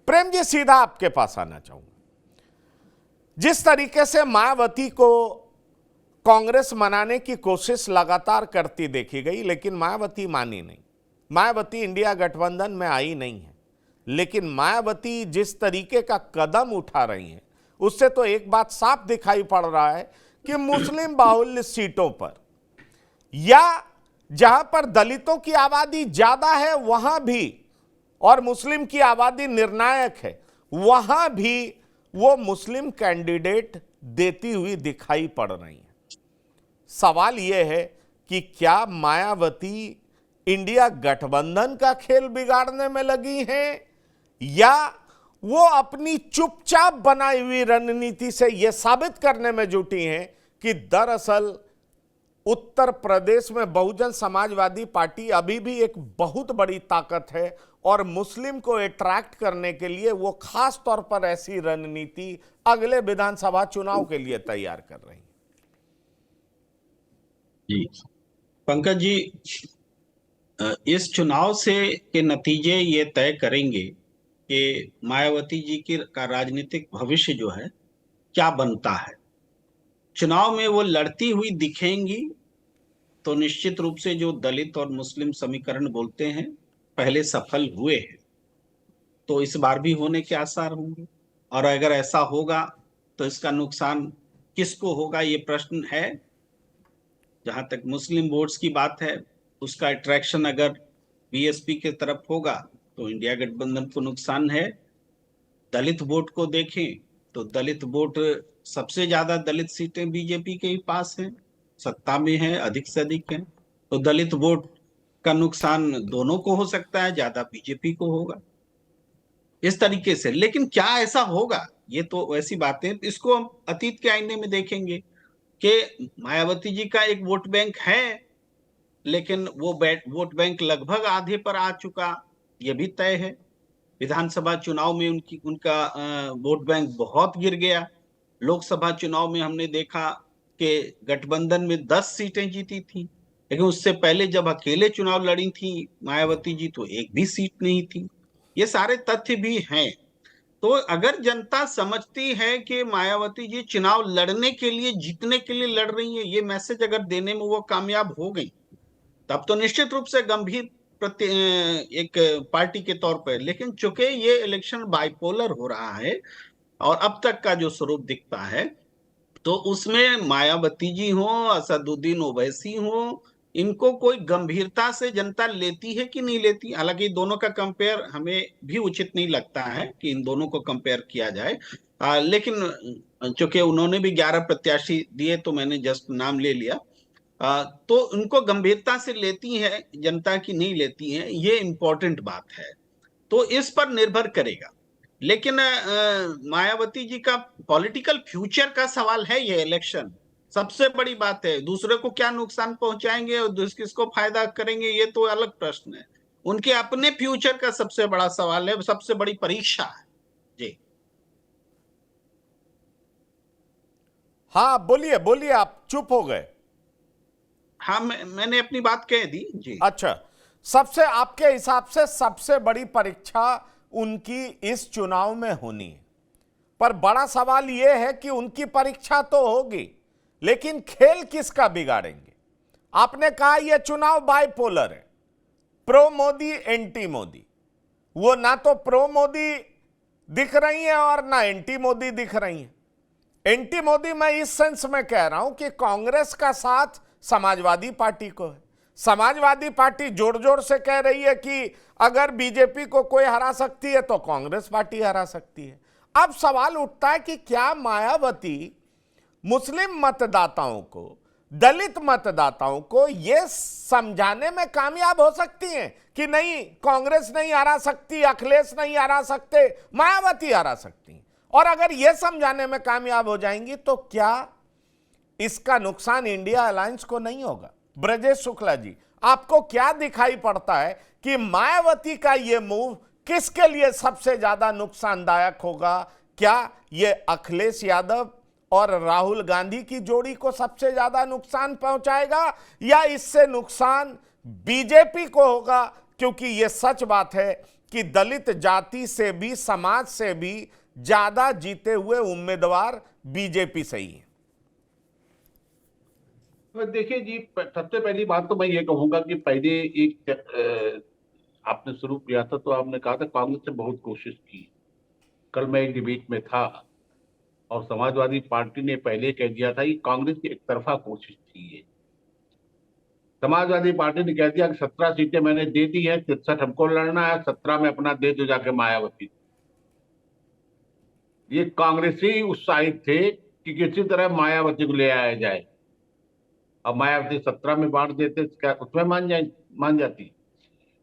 प्रेम जी, सीधा आपके पास आना चाहूंगा। जिस तरीके से मायावती को कांग्रेस मनाने की कोशिश लगातार करती देखी गई, लेकिन मायावती मानी नहीं। मायावती इंडिया गठबंधन में आई नहीं है, लेकिन मायावती जिस तरीके का कदम उठा रही हैं, उससे तो एक बात साफ दिखाई पड़ रहा है कि मुस्लिम बाहुल्य सीटों पर या जहां पर दलितों की आबादी ज्यादा है वहां भी, और मुस्लिम की आबादी निर्णायक है, वहां भी वो मुस्लिम कैंडिडेट देती हुई दिखाई पड़ रही है। सवाल यह है कि क्या मायावती इंडिया गठबंधन का खेल बिगाड़ने में लगी हैं, या वो अपनी चुपचाप बनाई हुई रणनीति से यह साबित करने में जुटी हैं कि दरअसल उत्तर प्रदेश में बहुजन समाजवादी पार्टी अभी भी एक बहुत बड़ी ताकत है और मुस्लिम को अट्रैक्ट करने के लिए वो खास तौर पर ऐसी रणनीति अगले विधानसभा चुनाव के लिए तैयार कर रही है। जी पंकज जी, इस चुनाव से के नतीजे ये तय करेंगे कि मायावती जी की का राजनीतिक भविष्य जो है क्या बनता है। चुनाव में वो लड़ती हुई दिखेंगी तो निश्चित रूप से जो दलित और मुस्लिम समीकरण बोलते हैं पहले सफल हुए हैं, तो इस बार भी होने के आसार होंगे। और अगर ऐसा होगा तो इसका नुकसान किसको होगा, ये प्रश्न है। जहां तक मुस्लिम वोट्स की बात है, उसका अट्रैक्शन अगर बीएसपी के तरफ होगा तो इंडिया गठबंधन को नुकसान है। दलित वोट को देखें तो दलित वोट, सबसे ज्यादा दलित सीटें बीजेपी के ही पास हैं, सत्ता में है, अधिक से अधिक है। तो दलित वोट का नुकसान दोनों को हो सकता है, ज्यादा बीजेपी को होगा इस तरीके से। लेकिन क्या ऐसा होगा, ये तो वैसी बातें, इसको हम अतीत के आईने में देखेंगे कि मायावती जी का एक वोट बैंक है, लेकिन वो वोट बैंक लगभग आधे पर आ चुका, ये भी तय है। विधानसभा चुनाव में उनका वोट बैंक बहुत गिर गया। लोकसभा चुनाव में हमने देखा कि गठबंधन में 10 सीटें जीती थी, लेकिन उससे पहले जब अकेले चुनाव लड़ी थी मायावती जी तो एक भी सीट नहीं थी। ये सारे तथ्य भी हैं। तो अगर जनता समझती है कि मायावती जी चुनाव लड़ने के लिए, जीतने के लिए लड़ रही है, ये मैसेज अगर देने में वो कामयाब हो गई, तब तो निश्चित रूप से गंभीर एक पार्टी के तौर पर। लेकिन चूंकि ये इलेक्शन बाइपोलर हो रहा है और अब तक का जो स्वरूप दिखता है, तो उसमें मायावती जी हो, असदुद्दीन ओवैसी हो, इनको कोई गंभीरता से जनता लेती है कि नहीं लेती। हालांकि दोनों का कंपेयर हमें भी उचित नहीं लगता है कि इन दोनों को कंपेयर किया जाए, लेकिन चूंकि उन्होंने भी 11 प्रत्याशी दिए तो मैंने जस्ट नाम ले लिया। तो उनको गंभीरता से लेती है जनता की नहीं लेती है, ये इंपॉर्टेंट बात है। तो इस पर निर्भर करेगा। लेकिन मायावती जी का पॉलिटिकल फ्यूचर का सवाल है ये इलेक्शन, सबसे बड़ी बात है। दूसरे को क्या नुकसान पहुंचाएंगे और किसको फायदा करेंगे, ये तो अलग प्रश्न है। उनके अपने फ्यूचर का सबसे बड़ा सवाल है, सबसे बड़ी परीक्षा है। जी हाँ, बोलिए बोलिए, आप चुप हो गए। हाँ, मैंने अपनी बात कह दी जी। अच्छा, सबसे आपके हिसाब से सबसे बड़ी परीक्षा उनकी इस चुनाव में होनी है, पर बड़ा सवाल यह है कि उनकी परीक्षा तो होगी, लेकिन खेल किसका बिगाड़ेंगे। आपने कहा यह चुनाव बाइपोलर है, प्रो मोदी एंटी मोदी। वो ना तो प्रो मोदी दिख रही है और ना एंटी मोदी दिख रही है। एंटी मोदी मैं इस सेंस में कह रहा हूं कि कांग्रेस का साथ समाजवादी पार्टी को है। समाजवादी पार्टी जोर जोर से कह रही है कि अगर बीजेपी को कोई हरा सकती है तो कांग्रेस पार्टी हरा सकती है। अब सवाल उठता है कि क्या मायावती मुस्लिम मतदाताओं को, दलित मतदाताओं को यह समझाने में कामयाब हो सकती हैं कि नहीं, कांग्रेस नहीं हरा सकती, अखिलेश नहीं हरा सकते, मायावती हरा सकती। और अगर यह समझाने में कामयाब हो जाएंगी तो क्या इसका नुकसान इंडिया अलायंस को नहीं होगा। ब्रजेश शुक्ला जी, आपको क्या दिखाई पड़ता है कि मायावती का यह मूव किसके लिए सबसे ज्यादा नुकसानदायक होगा? क्या यह अखिलेश यादव और राहुल गांधी की जोड़ी को सबसे ज्यादा नुकसान पहुंचाएगा, या इससे नुकसान बीजेपी को होगा? क्योंकि यह सच बात है कि दलित जाति से भी, समाज से भी ज्यादा जीते हुए उम्मीदवार बीजेपी से ही है? देखिए जी, सबसे पहली बात तो मैं ये कहूंगा कि पहले एक आपने शुरू किया था तो आपने कहा था कांग्रेस ने बहुत कोशिश की। कल मैं एक डिबेट में था और समाजवादी पार्टी ने पहले कह दिया था कि कांग्रेस की एक तरफा कोशिश थी ये। समाजवादी पार्टी ने कह दिया कि 17 सीटें मैंने दे दी है, 63 हमको लड़ना है, 17 में अपना दे दो जाके मायावती। ये कांग्रेसी उत्साहित थे कि किसी तरह मायावती को ले आया जाए। अब मायावती 17 में बांट देते क्या उसमें मान जाती।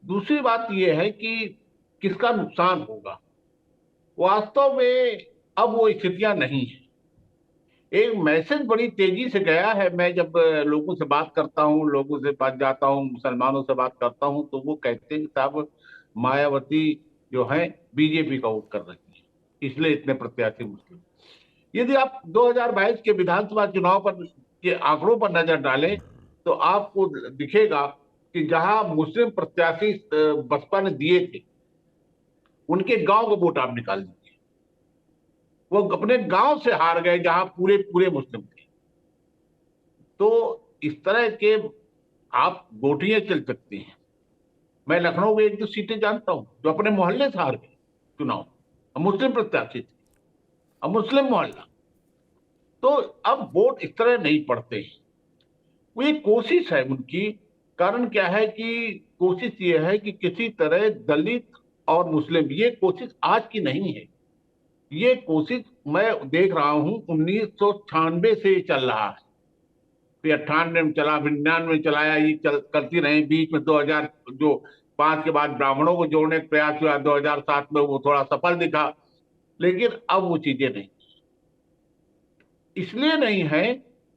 दूसरी बात यह है कि किसका नुकसान होगा। वास्तव में अब वो स्थितियां नहीं है। एक मैसेज बड़ी तेजी से गया है। मैं जब लोगों से बात करता हूँ, लोगों से बात जाता हूँ, मुसलमानों से बात करता हूँ, तो वो कहते हैं कि साहब मायावती जो है बीजेपी का वोट कर रही है, इसलिए इतने प्रत्याशी मुस्लिम। यदि आप 2022 के विधानसभा चुनाव पर के आंकड़ों पर नजर डालें तो आपको दिखेगा कि जहां मुस्लिम प्रत्याशी बसपा ने दिए थे, उनके गांव का वोट आप निकाल दीजिए। वो अपने गांव से हार गए जहां पूरे पूरे मुस्लिम थे। तो इस तरह के आप गोटियां चल सकती हैं। मैं लखनऊ में 1-2 सीटें जानता हूं जो अपने मोहल्ले से हार गए चुनाव, मुस्लिम प्रत्याशी थे, अब मुस्लिम मोहल्ला। तो अब वोट इस तरह नहीं पड़ते हैं। वो एक कोशिश है उनकी। कारण क्या है कि कोशिश ये है कि किसी तरह दलित और मुस्लिम, ये कोशिश आज की नहीं है। ये कोशिश मैं देख रहा हूं 1996 से चल रहा है। फिर 98 में चला, फिर 99 में चलाया, ये करती रहे। बीच में 2005 के बाद ब्राह्मणों को जोड़ने का प्रयास हुआ, 2007 में वो थोड़ा सफल दिखा, लेकिन अब वो चीजें नहीं। इसलिए नहीं है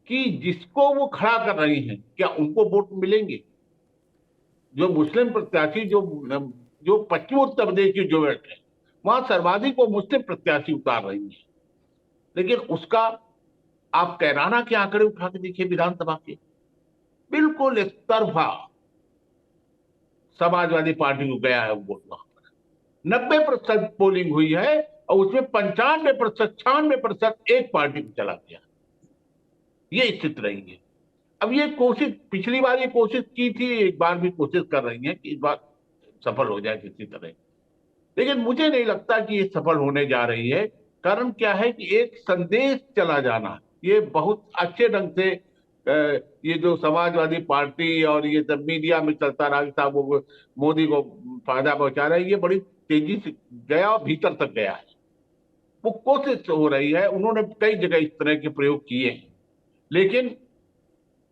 कि जिसको वो खड़ा कर रही हैं क्या उनको वोट मिलेंगे। जो मुस्लिम प्रत्याशी जो पश्चिम उत्तर प्रदेश की जो बेल्ट है, वहां सर्वाधिक वो मुस्लिम प्रत्याशी उतार रही है। लेकिन उसका आप कैराना के आंकड़े उठा के देखिए विधानसभा के, बिल्कुल एक तरफा समाजवादी पार्टी को गया है वोट। वहां पर 90% पोलिंग हुई है और उसमें 95%, 96% एक पार्टी को चला गया। ये स्थिति रही है। अब ये कोशिश, पिछली बार ये कोशिश की थी, एक बार भी कोशिश कर रही है कि इस बार सफल हो जाए किसी तरह। लेकिन मुझे नहीं लगता कि ये सफल होने जा रही है। कारण क्या है कि एक संदेश चला जाना, ये बहुत अच्छे ढंग से ये जो समाजवादी पार्टी और ये सब मीडिया में चलता रहा कि साहब वो मोदी को फायदा पहुंचा रहा है, ये बड़ी तेजी से गया और भीतर तक गया है। वो कोशिश हो रही है। उन्होंने कई जगह इस तरह के प्रयोग किए हैं। लेकिन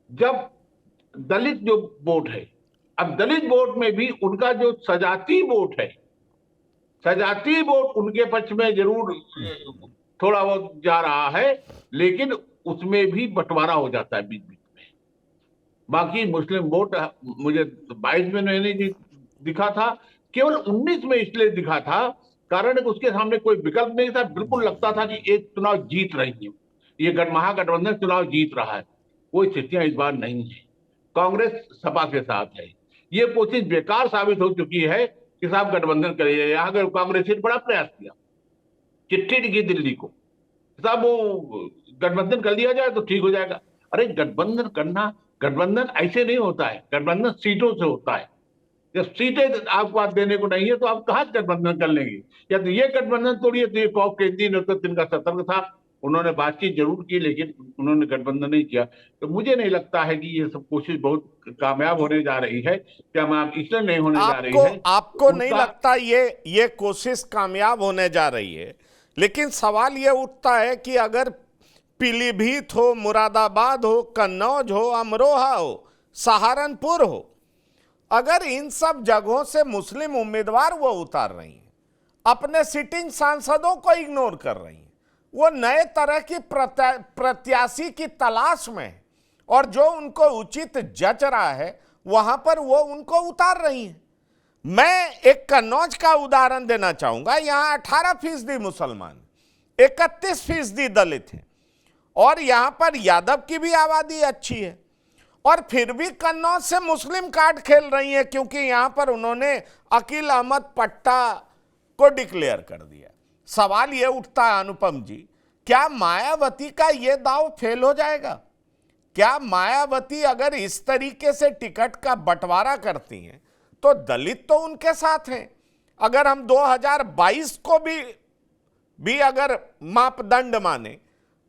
जब दलित जो वोट है, अब दलित वोट में भी उनका जो सजाती वोट है, सजाती वोट उनके पक्ष में जरूर थोड़ा बहुत जा रहा है, लेकिन उसमें भी बंटवारा हो जाता है बीच बीच में। बाकी मुस्लिम वोट मुझे 22 में नहीं दिखा था, केवल 19 में इसलिए दिखा था कारण उसके सामने कोई विकल्प नहीं था। बिल्कुल लगता था कि एक चुनाव जीत रही है, ये महागठबंधन चुनाव जीत रहा है। वो स्थितियां इस बार नहीं है। कांग्रेस सपा के साथ है। ये कोशिश बेकार साबित हो चुकी है कि साहब गठबंधन करिए। यहाँ के कांग्रेस ने बड़ा प्रयास किया, चिट्ठी लिखी दिल्ली को, साहब वो गठबंधन कर लिया जाए तो ठीक हो जाएगा। अरे गठबंधन करना, गठबंधन ऐसे नहीं होता है, गठबंधन सीटों से होता है। जब सीटें आपको बात देने को नहीं है तो आप कहां गठबंधन कर लेंगे। या तो ये गठबंधन तोड़िए तो ये केंद्रीय नेतृत्व इनका सतर्क था, उन्होंने बातचीत जरूर की लेकिन उन्होंने गठबंधन नहीं किया। तो मुझे नहीं लगता है कि ये सब कोशिश बहुत कामयाब होने जा रही है। क्या मैं इसलिए नहीं होने जा रही है, आपको नहीं लगता ये कोशिश कामयाब होने जा रही है? लेकिन सवाल ये उठता है कि अगर पीलीभीत हो, मुरादाबाद हो, कन्नौज हो, अमरोहा हो, सहारनपुर हो, अगर इन सब जगहों से मुस्लिम उम्मीदवार वो उतार रही हैं, अपने सिटिंग सांसदों को इग्नोर कर रही हैं, वो नए तरह की प्रत्याशी की तलाश में और जो उनको उचित जच रहा है वहां पर वो उनको उतार रही हैं। मैं एक कन्नौज का उदाहरण देना चाहूंगा। यहां 18% मुसलमान, 31% दलित हैं और यहां पर यादव की भी आबादी अच्छी है और फिर भी कन्नौज से मुस्लिम कार्ड खेल रही हैं, क्योंकि यहां पर उन्होंने अकील अहमद पट्टा को डिक्लेयर कर दिया। सवाल यह उठता है अनुपम जी, क्या मायावती का यह दांव फेल हो जाएगा? क्या मायावती अगर इस तरीके से टिकट का बंटवारा करती हैं तो दलित तो उनके साथ हैं। अगर हम 2022 को भी अगर मापदंड माने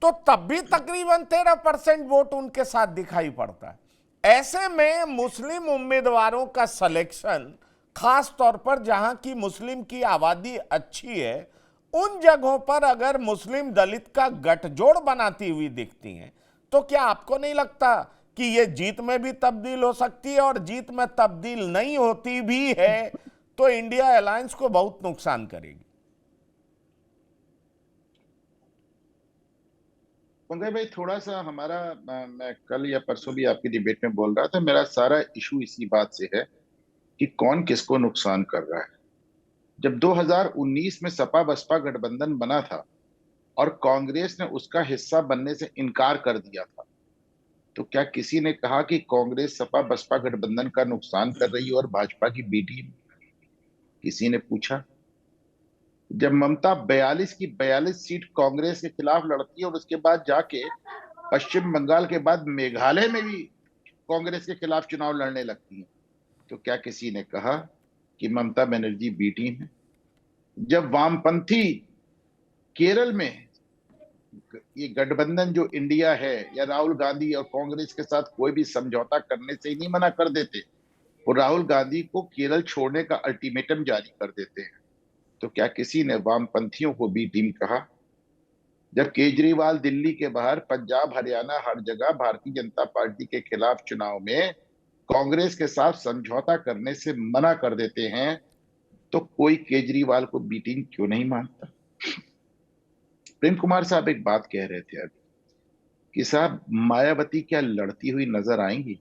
तो तब भी तकरीबन 13% वोट उनके साथ दिखाई पड़ता है। ऐसे में मुस्लिम उम्मीदवारों का सिलेक्शन, खास तौर पर जहां की मुस्लिम की आबादी अच्छी है, उन जगहों पर अगर मुस्लिम दलित का गठजोड़ बनाती हुई दिखती हैं, तो क्या आपको नहीं लगता कि ये जीत में भी तब्दील हो सकती है? और जीत में तब्दील नहीं होती भी है तो इंडिया अलायंस को बहुत नुकसान करेगी। पंकज भाई, थोड़ा सा हमारा मैं कल या परसों भी आपकी डिबेट में बोल रहा था, मेरा सारा इशू इसी बात से है कि कौन किसको नुकसान कर रहा है। जब 2019 में सपा बसपा गठबंधन बना था और कांग्रेस ने उसका हिस्सा बनने से इनकार कर दिया था, तो क्या किसी ने कहा कि कांग्रेस सपा बसपा गठबंधन का नुकसान कर रही है और भाजपा की बी टीम? किसी ने पूछा? जब ममता 42 की 42 सीट कांग्रेस के खिलाफ लड़ती है और उसके बाद जाके पश्चिम बंगाल के बाद मेघालय में भी कांग्रेस के खिलाफ चुनाव लड़ने लगती है, तो क्या किसी ने कहा कि ममता बनर्जी बी टीम है? जब वामपंथी केरल में ये गठबंधन जो इंडिया है या राहुल गांधी और कांग्रेस के साथ कोई भी समझौता करने से ही नहीं मना कर देते, वो राहुल गांधी को केरल छोड़ने का अल्टीमेटम जारी कर देते हैं, तो क्या किसी ने वामपंथियों को बी टीम कहा? जब केजरीवाल दिल्ली के बाहर पंजाब हरियाणा हर जगह भारतीय जनता पार्टी के खिलाफ चुनाव में कांग्रेस के साथ समझौता करने से मना कर देते हैं, तो कोई केजरीवाल को बी टीम क्यों नहीं मानता? प्रेम कुमार साहब एक बात कह रहे थे अभी कि साहब मायावती क्या लड़ती हुई नजर आएंगी?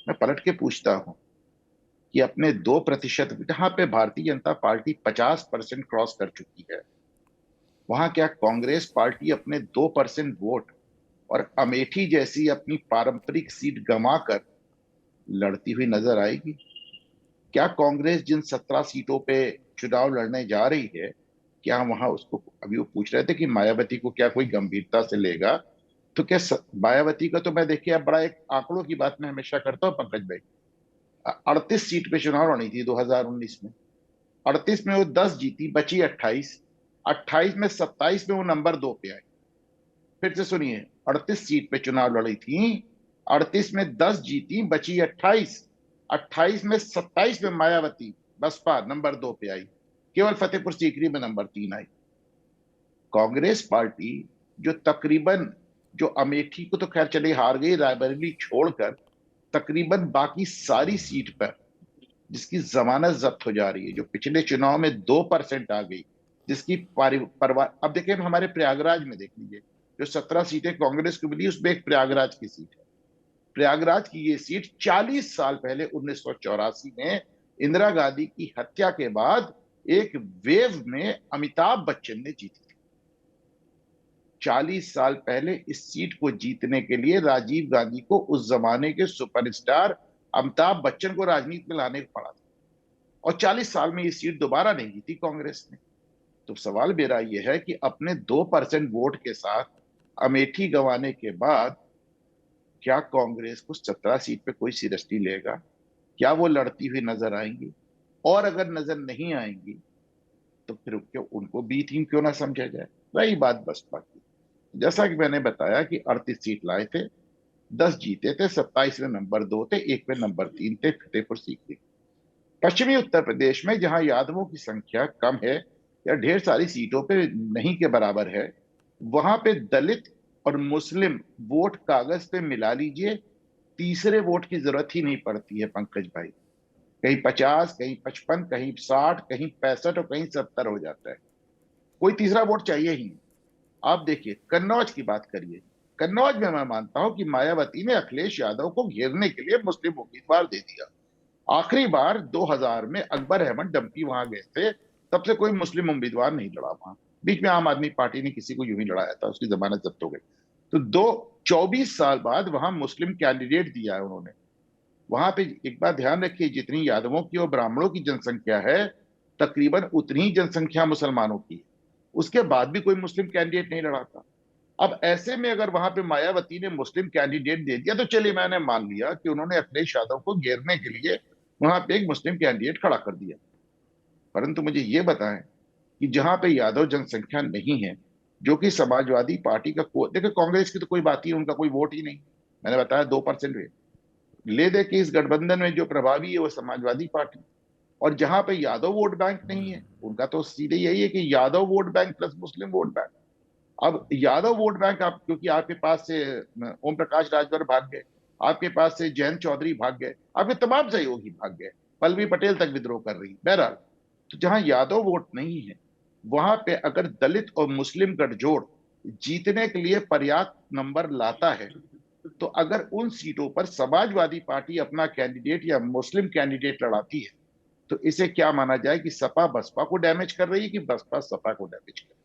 मैं पलट के पूछता हूं कि अपने 2%, जहां पे भारतीय जनता पार्टी 50% क्रॉस कर चुकी है, वहां क्या कांग्रेस पार्टी अपने 2% वोट और अमेठी जैसी अपनी पारंपरिक सीट गंवाकर लड़ती हुई नजर आएगी? क्या कांग्रेस जिन 17 सीटों पे चुनाव लड़ने जा रही है, क्या वहां उसको, अभी वो पूछ रहे थे कि मायावती को क्या कोई गंभीरता से लेगा, तो क्या मायावती का, तो मैं देखिए अब बड़ा एक आंकड़ों की बात मैं हमेशा करता हूं पंकज भाई, 38 सीट पे चुनाव लड़ी थी 2019 में, 38 में वो 10 जीती, बची 28, 28 में 27 में वो नंबर 2 पे आई। फिर से सुनिए, 38 सीट पे चुनाव लड़ी थी, 38 में 10 जीती, बची 28, 28 में 27 में मायावती बसपा नंबर 2 पे आई, केवल फतेहपुर सीकरी में नंबर 3 आई। कांग्रेस पार्टी जो तकरीबन, जो अमेठी को तो खैर चले हार गई, रायबरेली छोड़कर तकरीबन बाकी सारी सीट पर जिसकी जमानत जब्त हो जा रही है, जो पिछले चुनाव में 2% आ गई, जिसकी परवाह, अब देखिए हमारे प्रयागराज में देख लीजिए, जो 17 सीटें कांग्रेस को मिली उसमें एक प्रयागराज की सीट है। प्रयागराज की ये सीट 40 साल पहले 1984 में इंदिरा गांधी की हत्या के बाद एक वेव में अमिताभ बच्चन ने जीती थी। 40 साल पहले इस सीट को जीतने के लिए राजीव गांधी को, उस जमाने के सुपरस्टार अमिताभ बच्चन को राजनीति में लाने को पड़ा था, और 40 साल में ये सीट दोबारा नहीं जीती कांग्रेस ने। तो सवाल मेरा यह है कि अपने 2% वोट के साथ अमेठी गंवाने के बाद क्या कांग्रेस को 17 सीट पे कोई सीरियसली लेगा? क्या वो लड़ती हुई नजर आएंगी? और अगर नजर नहीं आएंगी तो फिर क्यों उनको बी टीम क्यों ना समझा जाए? रही बात बसपा की, जैसा कि मैंने बताया कि 38 सीट लाए थे, 10 जीते थे, 27 में नंबर 2 थे, 1 में नंबर 3 थे, फतेहपुर सीकरी। पश्चिमी उत्तर प्रदेश में जहां यादवों की संख्या कम है या ढेर सारी सीटों पे नहीं के बराबर है, वहां पे दलित और मुस्लिम वोट कागज पे मिला लीजिए, तीसरे वोट की जरूरत ही नहीं पड़ती है पंकज भाई। कहीं 50, कहीं 55, कहीं 60, कहीं 65 और कहीं 70 हो जाता है, कोई तीसरा वोट चाहिए ही नहीं। आप देखिए कन्नौज की बात करिए, कन्नौज में मैं मानता हूं कि मायावती ने अखिलेश यादव को घेरने के लिए मुस्लिम उम्मीदवार दे दिया। आखिरी बार 2000 में अकबर अहमद डंपी वहां गए थे, तब से कोई मुस्लिम उम्मीदवार नहीं लड़ा वहां। बीच में आम आदमी पार्टी ने किसी को यूं ही लड़ाया था, उसकी जमानत जब्त हो गई। तो 24 साल बाद वहां मुस्लिम कैंडिडेट दिया है उन्होंने। वहां पे एक बात ध्यान रखिए, जितनी यादवों की और ब्राह्मणों की जनसंख्या है, तकरीबन उतनी ही जनसंख्या मुसलमानों की है। उसके बाद भी कोई मुस्लिम कैंडिडेट नहीं लड़ा था। अब ऐसे में अगर वहां पे मायावती ने मुस्लिम कैंडिडेट दे दिया तो चलिए, मैंने मान लिया कि उन्होंने अखिलेश यादव को घेरने के लिए वहां पे एक मुस्लिम कैंडिडेट खड़ा कर दिया। परंतु मुझे ये बताएं कि जहां पे यादव जनसंख्या नहीं है, जो कि समाजवादी पार्टी का देखिए, कांग्रेस की तो कोई बात ही, उनका कोई वोट ही नहीं, मैंने बताया 2% है। ले दे कि इस गठबंधन में जो प्रभावी है वो समाजवादी पार्टी, और जहां पे यादव वोट बैंक नहीं है, उनका तो सीधे यही है कि यादव वोट बैंक प्लस मुस्लिम वोट बैंक। अब यादव वोट बैंक, आप क्योंकि आपके पास से ओम प्रकाश राजभर भाग गए, आपके पास से जयंत चौधरी भाग गए, आपके तमाम सहयोगी भाग गए, पल्लवी पटेल तक विद्रोह कर रही। बहरहाल, तो जहां यादव वोट नहीं है, वहां पे अगर दलित और मुस्लिम गठजोड़ जीतने के लिए पर्याप्त नंबर लाता है, तो अगर उन सीटों पर समाजवादी पार्टी अपना कैंडिडेट या मुस्लिम कैंडिडेट लड़ाती है, तो इसे क्या माना जाए कि सपा बसपा को डैमेज कर रही है कि बसपा सपा को डैमेज कर रही है।